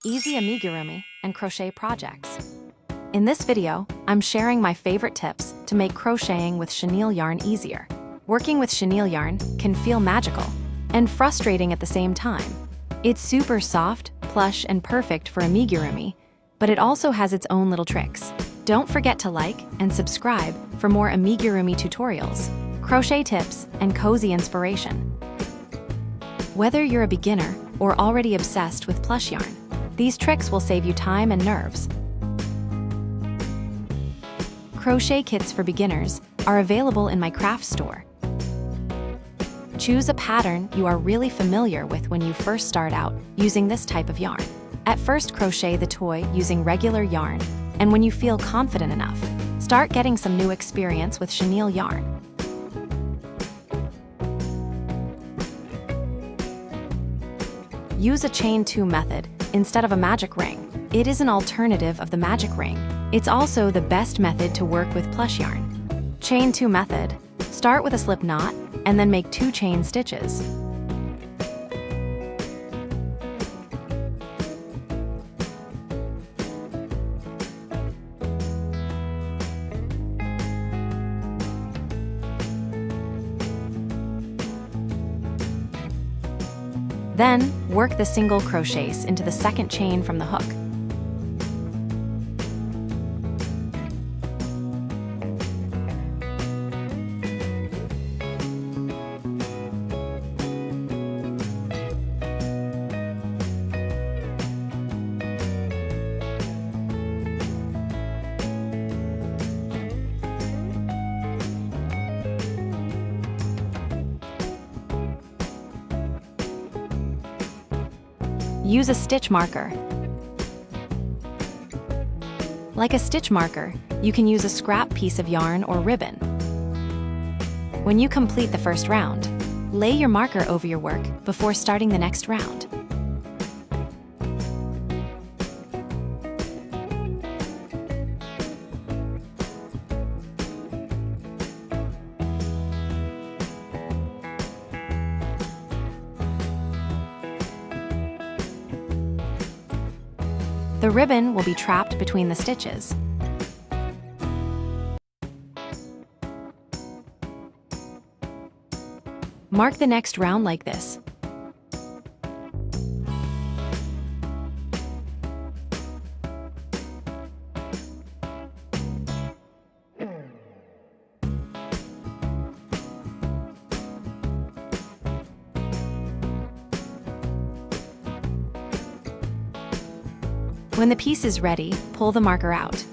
easy amigurumi, and crochet projects. In this video, I'm sharing my favorite tips to make crocheting with chenille yarn easier. Working with chenille yarn can feel magical and frustrating at the same time. It's super soft, plush, and perfect for amigurumi, but it also has its own little tricks. Don't forget to like and subscribe for more amigurumi tutorials, crochet tips, and cozy inspiration. Whether you're a beginner or already obsessed with plush yarn, these tricks will save you time and nerves. Crochet kits for beginners are available in my craft store. Choose a pattern you are really familiar with when you first start out using this type of yarn. At first, crochet the toy using regular yarn, and when you feel confident enough, start getting some new experience with chenille yarn. Use a chain 2 method instead of a magic ring. It is an alternative of the magic ring. It's also the best method to work with plush yarn. Chain 2 method. Start with a slip knot and then make 2 chain stitches. Then, work the single crochets into the second chain from the hook. Use a stitch marker. Like a stitch marker, you can use a scrap piece of yarn or ribbon. When you complete the first round, lay your marker over your work before starting the next round. The ribbon will be trapped between the stitches. Mark the next round like this. When the piece is ready, pull the marker out.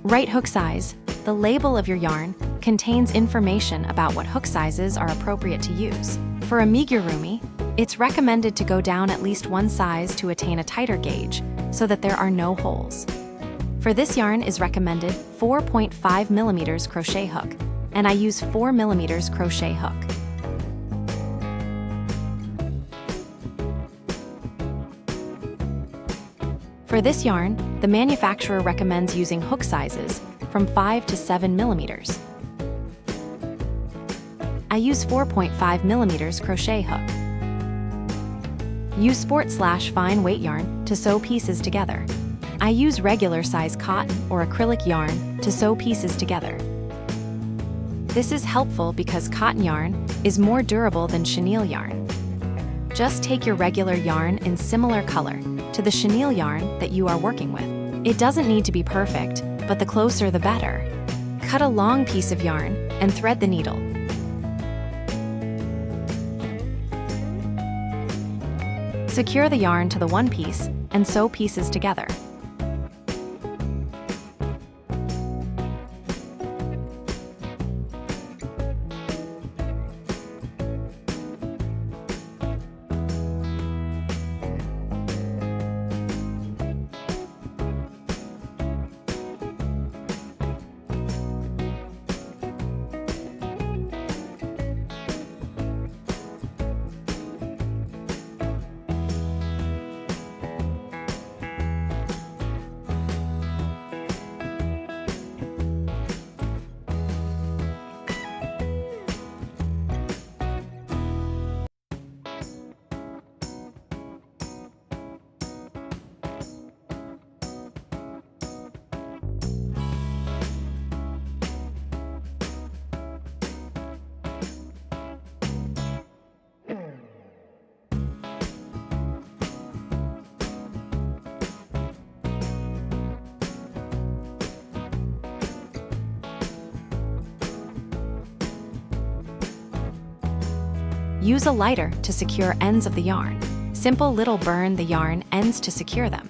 Write hook size. The label of your yarn contains information about what hook sizes are appropriate to use. For amigurumi, it's recommended to go down at least 1 size to attain a tighter gauge so that there are no holes. For this yarn is recommended 4.5 millimeters crochet hook, and I use 4 millimeters crochet hook. For this yarn, the manufacturer recommends using hook sizes from 5 to 7 millimeters. I use 4.5 millimeters crochet hook. Use sport/fine weight yarn to sew pieces together. I use regular size cotton or acrylic yarn to sew pieces together. This is helpful because cotton yarn is more durable than chenille yarn. Just take your regular yarn in similar color to the chenille yarn that you are working with. It doesn't need to be perfect, but the closer the better. Cut a long piece of yarn and thread the needle. Secure the yarn to the one piece and sew pieces together. Use a lighter to secure ends of the yarn. Simple little burn the yarn ends to secure them.